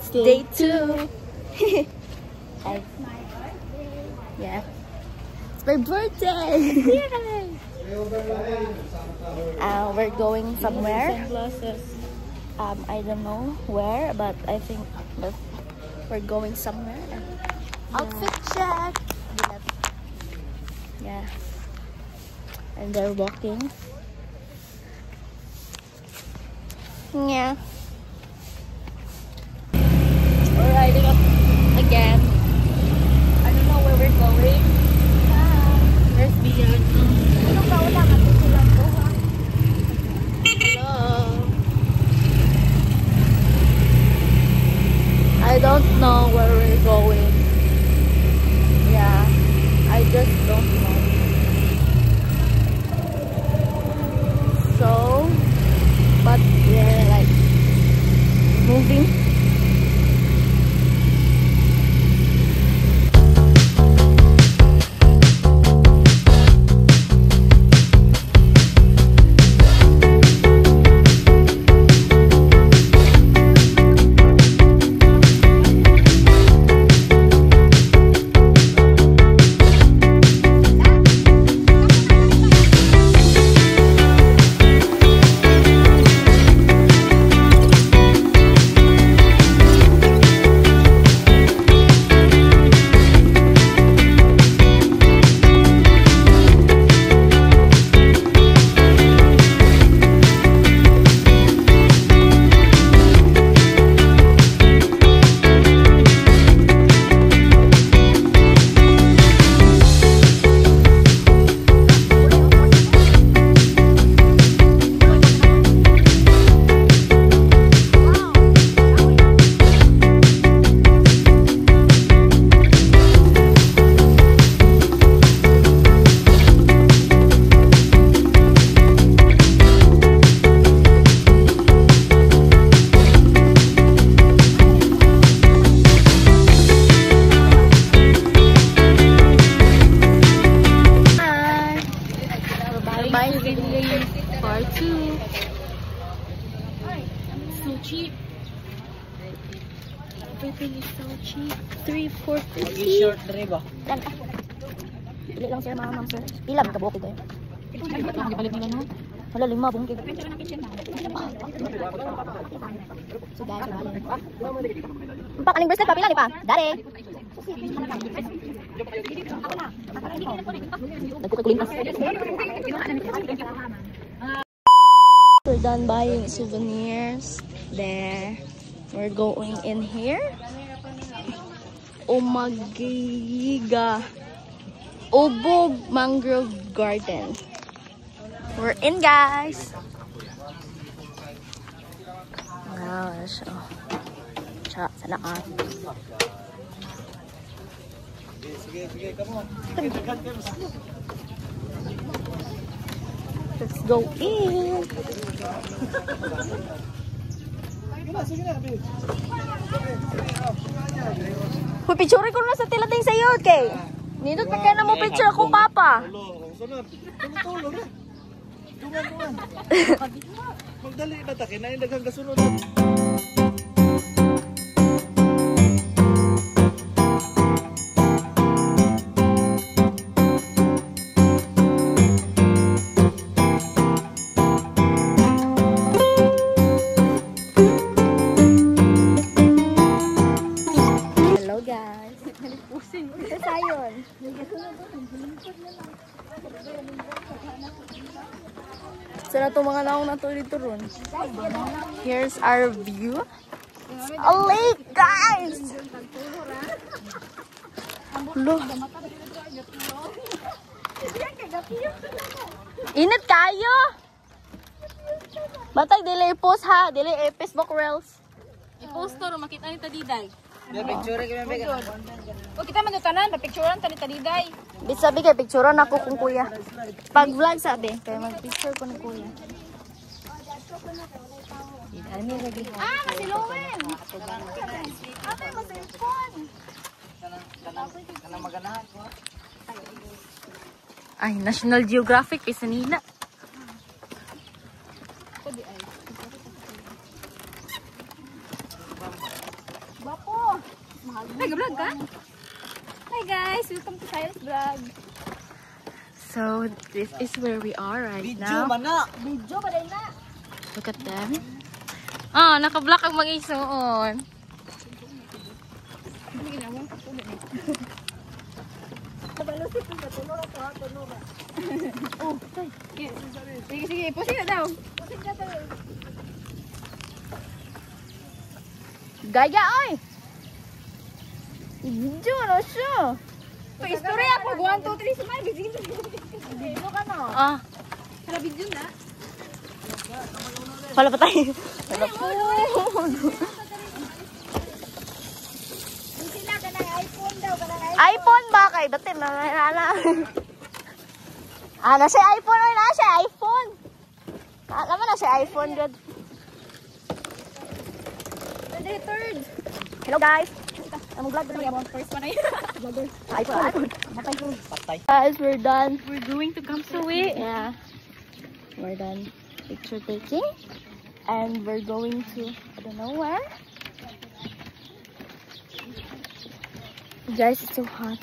Day 2. Yeah. It's my birthday. Yay! We're going somewhere. I don't know where, but I think that we're going somewhere. Outfit check. Yeah. And they're walking. Yeah. We're riding up again. I don't know where we're going. There's Bian. Hello. I don't know where we're going. Yeah. I just don't know. So, but we're like moving. Part 2. So cheap. Everything is so cheap. 3, 4, 50. Short driba. Pili lang sir, ma'am sir. Pila ka bukid tayo. Wala 5 bungkig. So guys, pa kaning bracelet pa pila ni pa? Dare. We're done buying souvenirs. There. We're going in here. Omagiga. Obog Mangrove Garden. We're in, guys. Wow, so. Sana ka. Sige, come on. Let's go in. Uy, picture ko na sa tilating sa iyo, kay. Nindot pa na mo picture akong papa. Tulog na. Dungan. Magdali na ta, kinain daghang kasunod. Hello guys. Sayon. Sana to mga naong nato dito ron. Here's our view. It's a lake, guys. Look. Init kayo. Batay dili post ha, dili Facebook reels. I-post to, makita ni Tadiday. Picture kami mega. O kita man tanan, picturean tani Tadiday. Bit sabi kay picturean ako kung kuya. Pag vlog sabi, kaya mag-picture ko ni kuya. Ah, masiluwin. Ate, masilpon. Kanang maganahan ko. Ay, National Geographic, Pisanina. Nag-vlog ka? Hi guys, welcome to Science Vlog. So this is where we are right Video now. man na. Video ba din na? Look at them. Ah, naka-block ang mga isuon. Oh, sige, sige, pusing na daw. Gaya oy. Video na siya. Pa-istorya ako, 1, 2, 3, smile. Video ka no? Ah, Hala, video na. wala pa tayo. Wala po. Sila ka ng iPhone daw, ka ng iPhone ba kay dati na ana siya iPhone or na siya iPhone. Alam mo na siya iPhone good. third. Hello guys. Ang vlog Sorry, about first pa na yun. iPhone. Patay. Guys, we're done. We're going to Kamsawi. Yeah. We're done picture taking. And we're going to, I don't know where. Guys, it's so hot.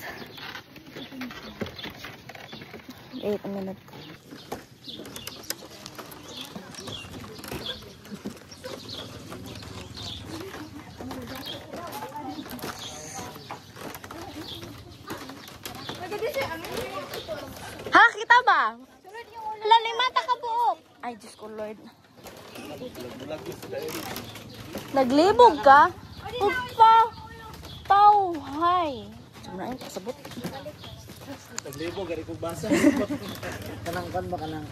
Wait a minute. Ha? Kita ba? Lalimata ka buok. Ay, Diyos ko, Lord. Naglibog ka? Upa! Tauhay! Sumra yun, kasabot. Taglibo gari ko basa. Kanang kan ba kanang.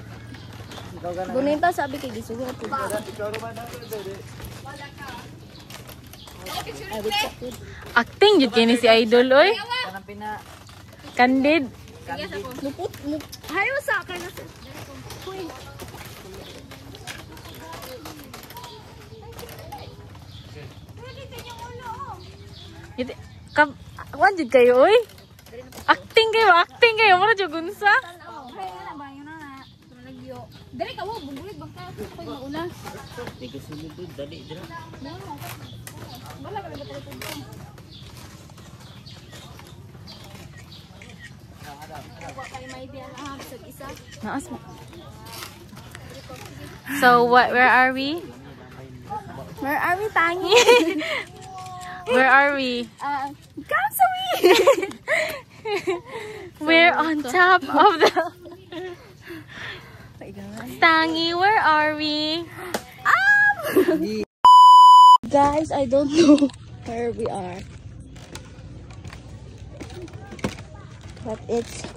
Ikaw ka na. Gunita sabi kay Gisugo na po. Ikaw naman na dede. Acting yun kini si Idol, oy. Kanang pina. Candid. Muput, hayo sa akin na sa... Ito, kuan jud kayo, oy. Acting kayo. Mura jud gunsa. Hay na ba yun na? Nagyo. Dali ka mo, bubulit bang ka pag mauna. Tiga sulod dali dira. Wala ka na talaga. Kay may diyan sa isa. Naas mo. So, where are we? Where are we, Tangi? Where are we? Kamsawi! We're on top of the... Tangi, where are we? Guys, I don't know where we are. But it's...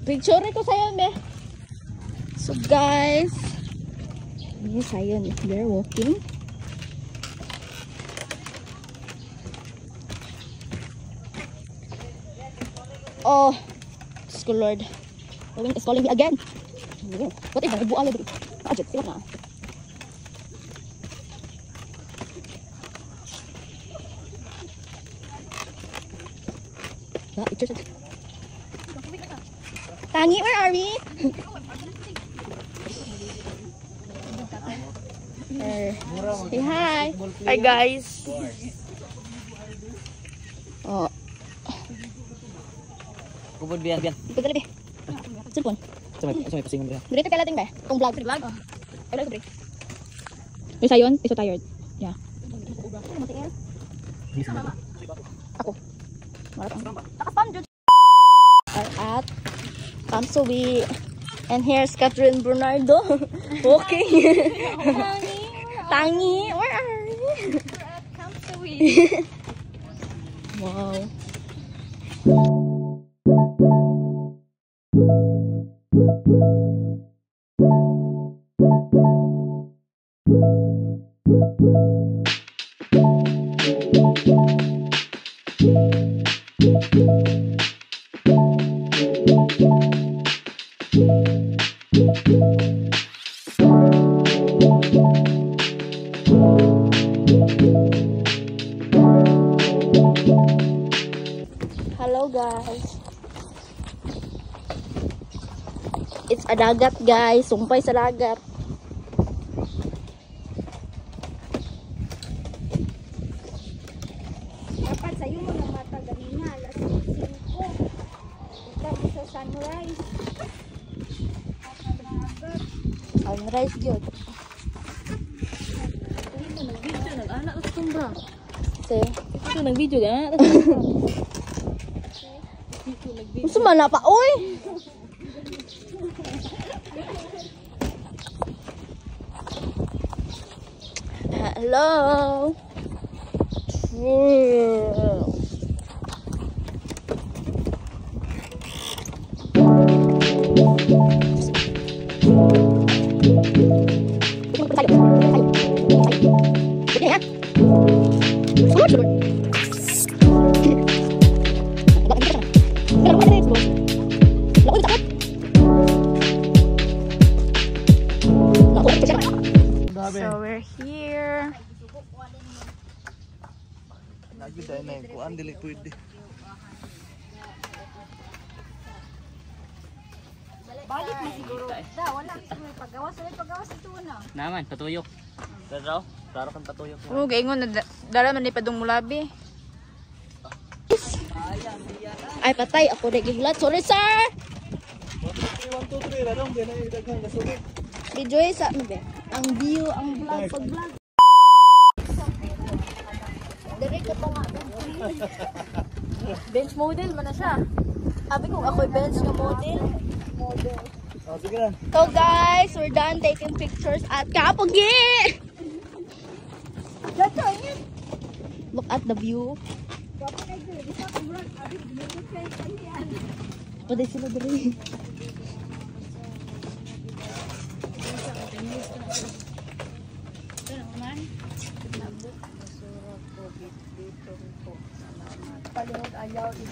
Picture ko sa'yo, be. So, guys. Yes, ayun. They're walking. Oh, Diyos ko, Lord. Owen is calling me again. What if nagbuo agad? Ajit, sila na. Picture siya. Tangi, where are we? Say hi. Hi, guys. Oh. Kubod biyan. Ikot na, be. Cellphone. Sa may pasingon ba? Dito kaya natin, be. Kung vlog. Vlog? Ay, vlog, be. Yung sayon, is so tired. Yeah. Ako. Naka-spam, Jude. Are at Kamsawi. And here's Catherine Bernardo. Walking. Tangi, where are you? We're at Kamsawi. Wow. Hello guys. dagat guys, sumpay sa dagat. Dapat sa'yo mga mata ganina, alas 5. Ito mo sa sunrise. Sunrise gyud. Nag-video, nag-anak at tumbra. Say, Ito, nag-video ka na. gusto man na pa oy. Hello. So we're here. Lagi dahil na yung kuan, dili pwede. Balik na siguro. Da, wala. May pagawas ito na. Naman, patuyok. Pero, klaro kang patuyok. Oo, gaingon na dala man ni padung mulabi. Ay patay ako na gihulat. Sorry sir. 1, 2, 3, radong, di na yung daghang gasugod. Enjoy sa ano ba? Ang view, ang vlog, pag-vlog. Dari ka pa nga. Bench model man na siya. Sabi ko ako'y bench na model. Oh, sige na. So guys, we're done taking pictures at Kapagi! Look at the view. Pwede sila dali.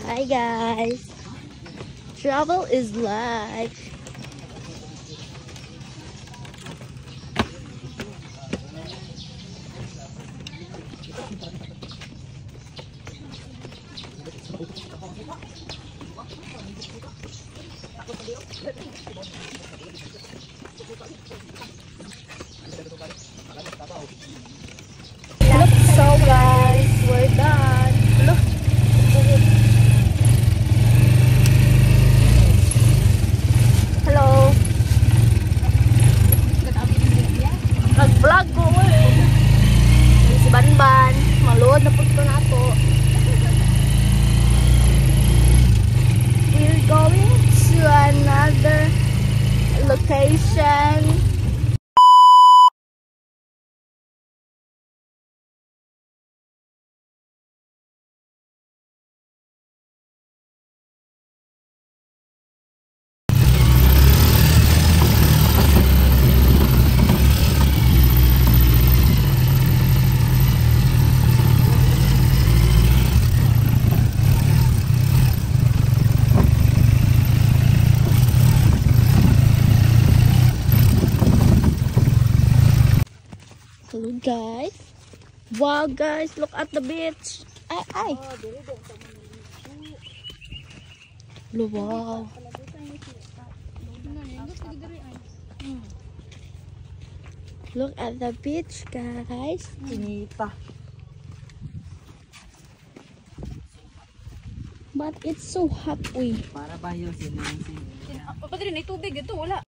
Hi guys. Travel is life. Look, so guys, we're done. Look. Hello. Nag-vlog ko si Banban. Malood na punto na to. We're going to another location. Hello guys. Wow guys, look at the beach. Ay. Wow. Look at the beach guys. Sinita. But it's so hot uy. Para ba yun? Padre, na tubig ito, wala.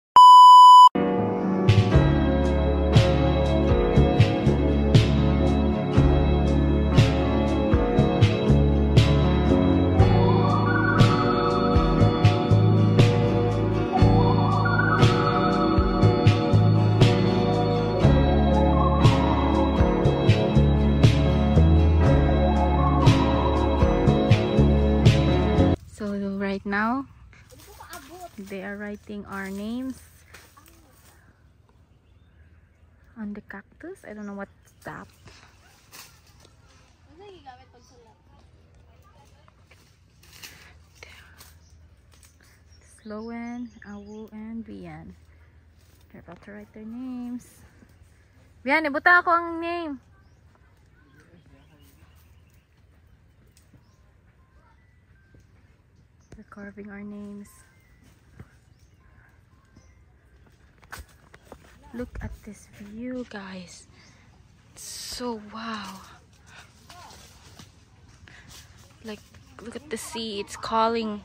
So right now, they are writing our names on the cactus. I don't know what's that. Sloan, Awu, and Vian. They're about to write their names. Vian, ibuta ako ang name. They're carving our names. Look at this view, guys. It's so wow. Like, look at the sea. It's calling.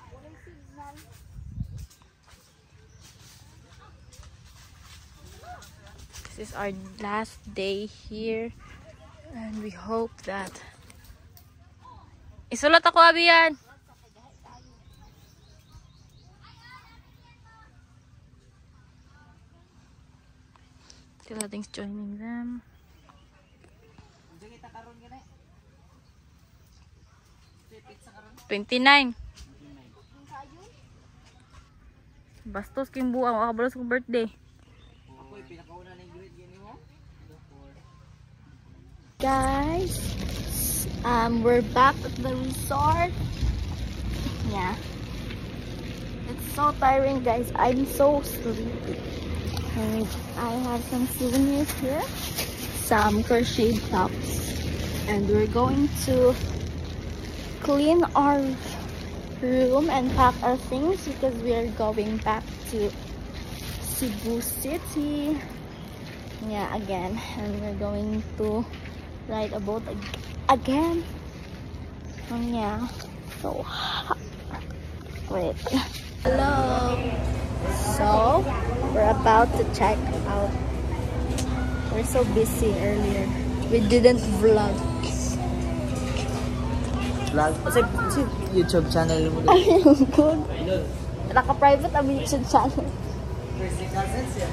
This is our last day here. And we hope that... Isulat ako, Abian! Still nothing's joining them. 29. Bastos king buang makabalos kong birthday. Guys, we're back at the resort. Yeah, it's so tiring, guys. I'm so sleepy. And I have some souvenirs here, some crocheted tops, and we're going to clean our room and pack our things because we are going back to Cebu City. Yeah, again, and we're going to ride a boat again. Yeah, so hot. Wait. Hello. So we're about to check out. We're so busy earlier. We didn't vlog. Vlog? Kasi YouTube channel mo. Ayun, good. Naka-private ang YouTube channel. Christy Cousins yan.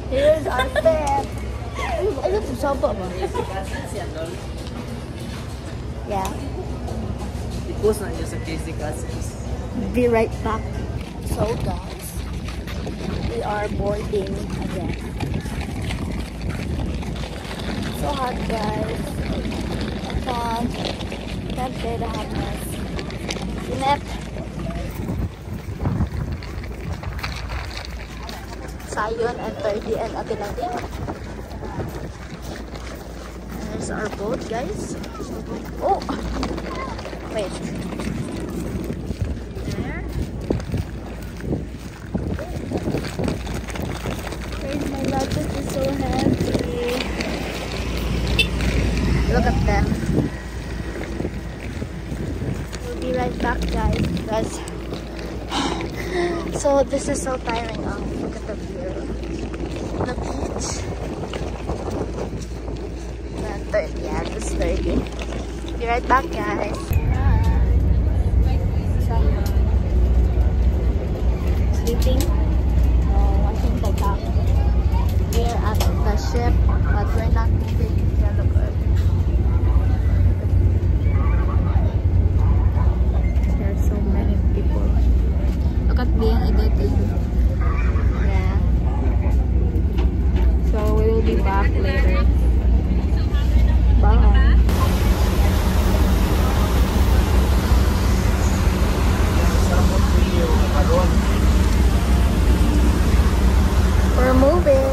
Here's our pet. Ay, ito saba ba? Christy Cousins yan, lol. Yeah. I-post na niyo sa Christy Cousins. Be right back. So guys, we are boarding again. So hot, guys. Can't bear the hotness. Inep. Sayon and 30 and Atilati. And there's our boat, guys. Oh! Wait. There. Where's my luggage? Is so heavy. Look at them. We'll be right back, guys. Because so this is so tiring. Oh, look at the view. The beach. And 30, yeah, this 30. Be right back, guys. Sleeping? No, I think they're back. We're at the ship, but we're not moving. Yeah, look good. There are so many people. Look at being editing. Yeah. So we will be back later. Bye. We're moving.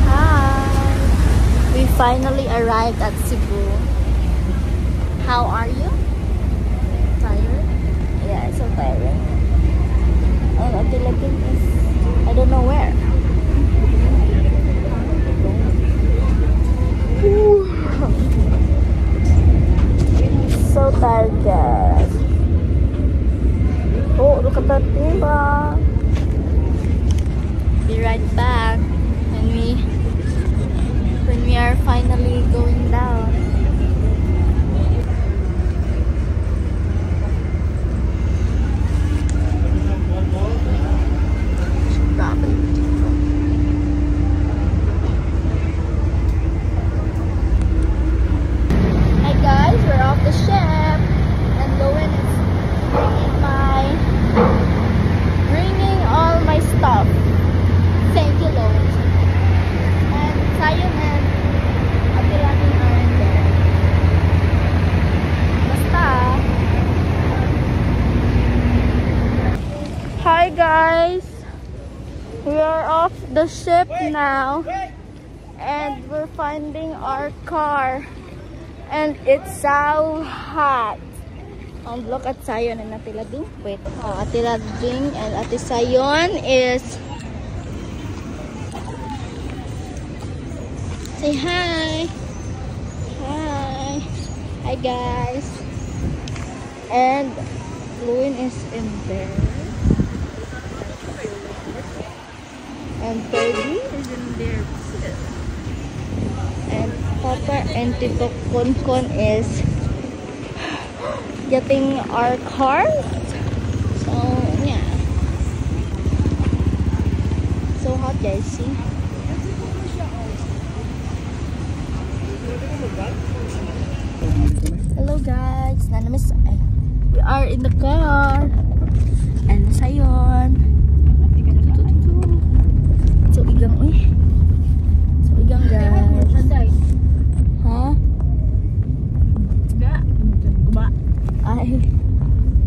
Hi. We finally arrived at Cebu. How are you? Tired? Yeah, it's so tiring. And Atilagin is, I don't know where. So tired, guys. Oh, look at that timba. Be right back when we are finally going down. Hi guys, we're off the ship, and Lowen is bringing all my stuff. Thank you, Lowen. And Sayon and Atilani are in there. Basta. Hi guys, we are off the ship now, and we're finding our car. And it's so hot. And look at Sayon and Ate Lading. Wait. Oh, Ate Lading and Ate Sayon is... Say hi. Hi. Hi guys. And Luin is in there. And Ferdy is in there too. And Papa and Tito Konkon is getting our cars. So yeah. So hot guys, see? Hello guys. We are in the car. And Sayon. So igang guys. Huh? Ay,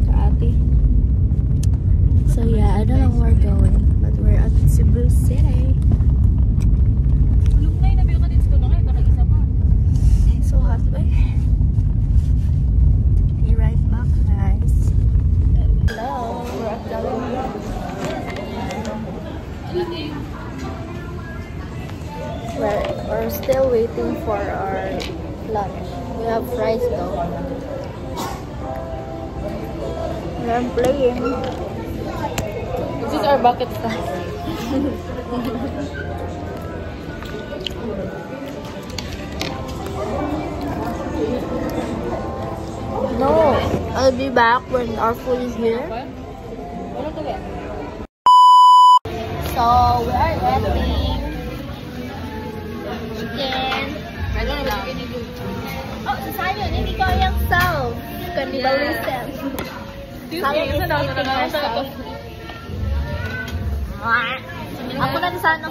kaati. So yeah, I don't know where we're going, but we're at Cebu City. So hot, be right back, guys. Hello, we're at we're still waiting for our lunch. We have fries though. I'm playing. This is our bucket fries. No, I'll be back when our food is here. So we are eating chicken. Oh, si Sayon, hindi ko yung self. Cannibalism. Sayon is eating herself. Ako na sa ano.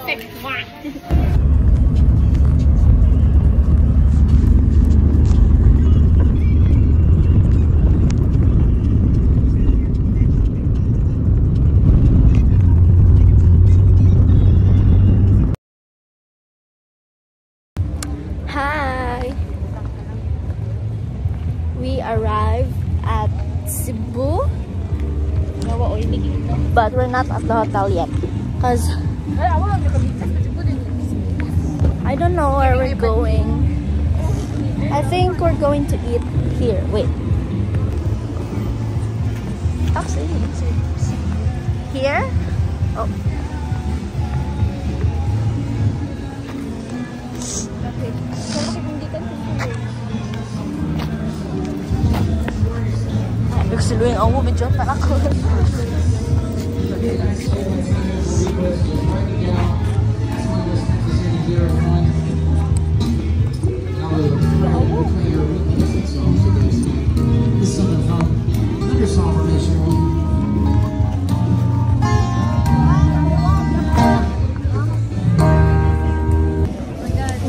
Hi! We arrived at Cebu, but we're not at the hotel yet because I don't know where we're going. I think we're going to eat here. Wait. Here? Oh. Nagsiluin ako, medyo para ako.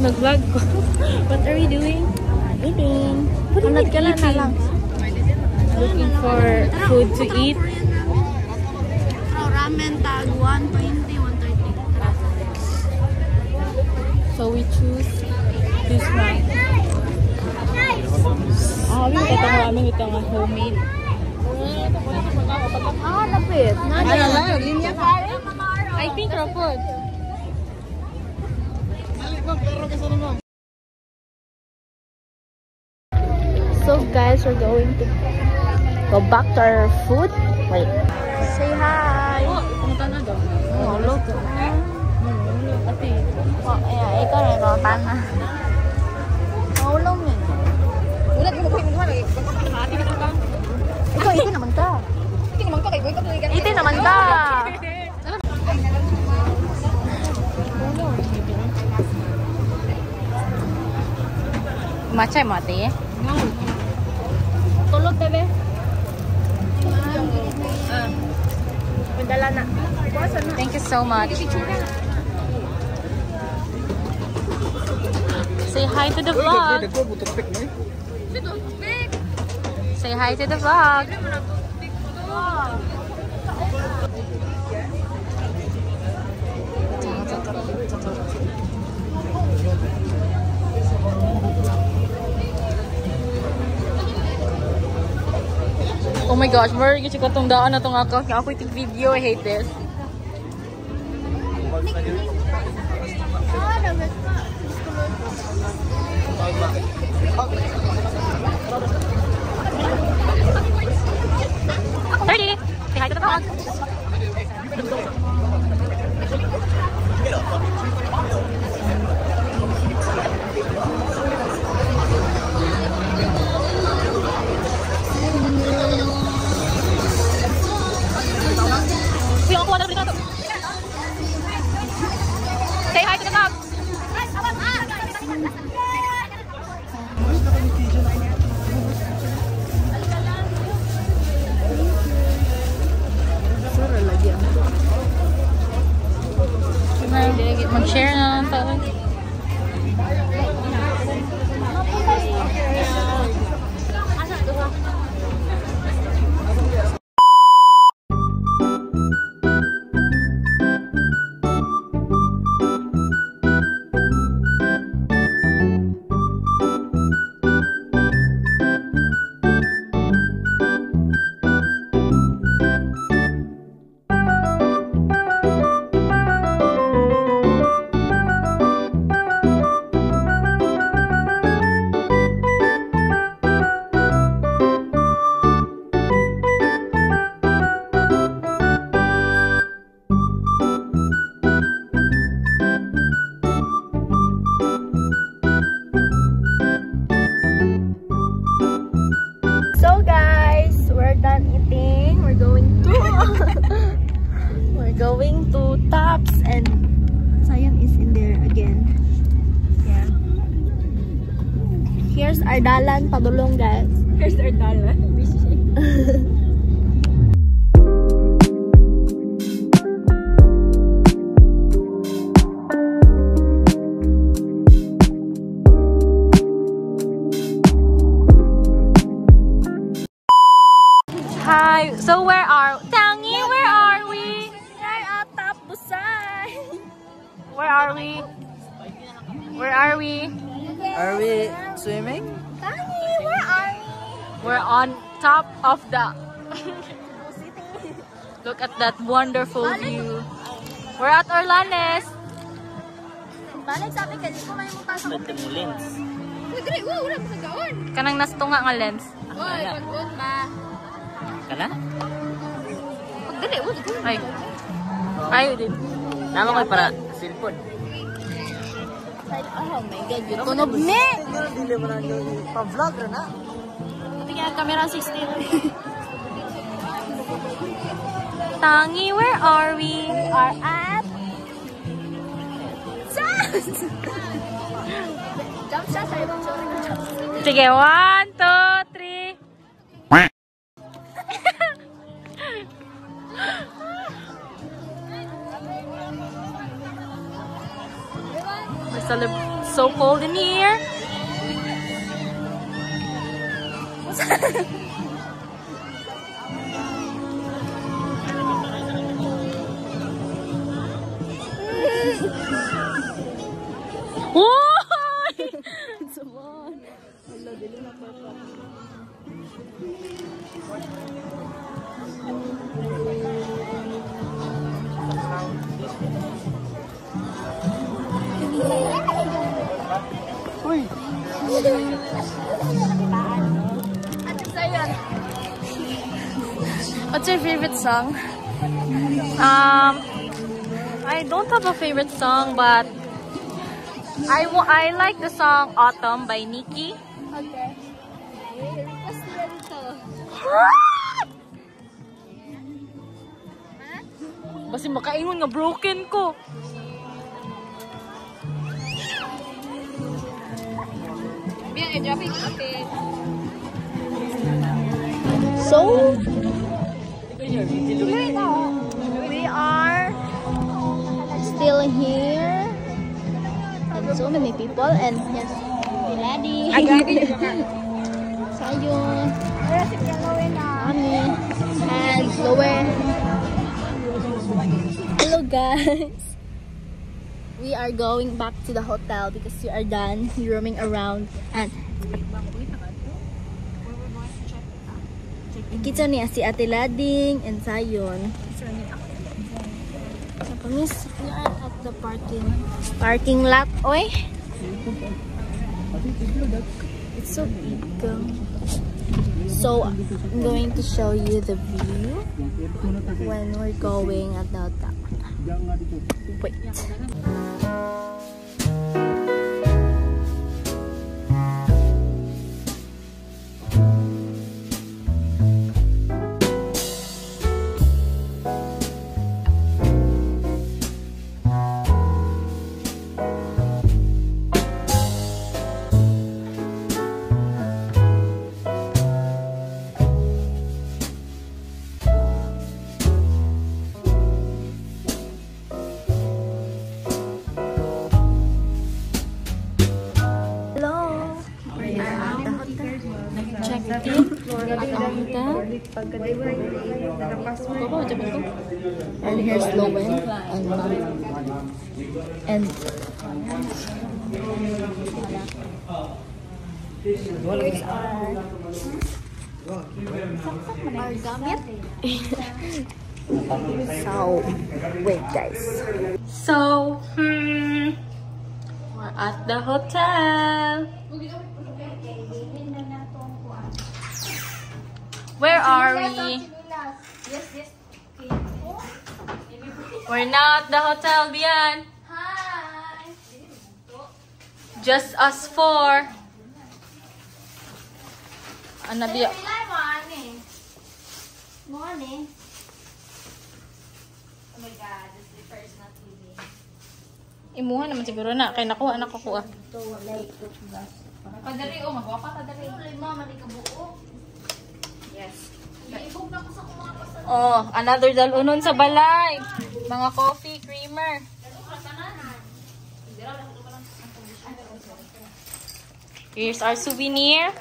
Nag-vlog ko. What are we doing? Eating. Unad ka na lang. Looking for food to eat. Ramen tag 120, 130. So we choose this one. Kami itong ramen, itong homemade. Lapit. Linya pa. I think raw food. So guys, we're going to go back to our food. Wait. Say hi. Pumunta na daw. Oh, look. Ate. Oh, ayan. Ikaw na ito. Tana. Maulong yun. Ulat mo ko yung mga lagi. Ate ka ka. Ikaw, ito naman ka. Ito naman ka. Ito naman ka. Matcha mo ate? Tulog, bebe. Madala na. Thank you so much. Say hi to the vlog. Say hi to the vlog. Oh my gosh, more yung katong daan na itong ako. Ako itig video, I hate this. Say hi to the dog. Say hi to the dog. Mag-share na lang tayo. So guys, we're done eating. We're going to Tops, and Sayan is in there again. Yeah. Here's our dalan padulong, guys. Here's our dalan. Hi, so where are Tangi? Where are we? We're at Top Busay. Where are we? Where are we? Are we swimming? Tangi, where are we? We're on top of the look at that wonderful view. We're at Orlanes. Balik sabi ka, di ko may mupasok. Ba't mo lens? Wala mo sa gaon. Kanang nastunga nga lens. Oy, pag-on ba? Kana? Pagdali, Ay. Ay, din. Nama ko para cellphone. oh my god, yun. Kunob me! Dili mo na yung pa-vlog na. Tingnan camera 16. Tangi, where are we? We are at... Jump shot, sorry. Sige, 1, 2, 3. It's so cold in here. What's your favorite song? I don't have a favorite song, but I like the song Autumn by Nikki. Okay. Basi makaingon nga broken ko. So, we are still here, and so many people, and yes, ready. Sayun, Ami, and Chloe. Hello guys. We are going back to the hotel because we are done roaming around, and Kita niya si Ate Lading and Sayon. Miss, we are at the parking lot. Oy. It's so big. So I'm going to show you the view when we're going at the top. Wait. And here's Lowen and here's our gamit. So wait guys. So, we're at the hotel. Where are we? We're now at the hotel, Bian. Hi. Just us four. Ano, Bian? Morning. Oh my God, this is the first na TV. Imuha naman siguro na. Kaya nakuha. Padari, magwapa padari. Mama, di ka buo. Yes. Iibog na ko sa mga pasal. Oh, another dalunon sa balay. Mga coffee, creamer. Here's our souvenir.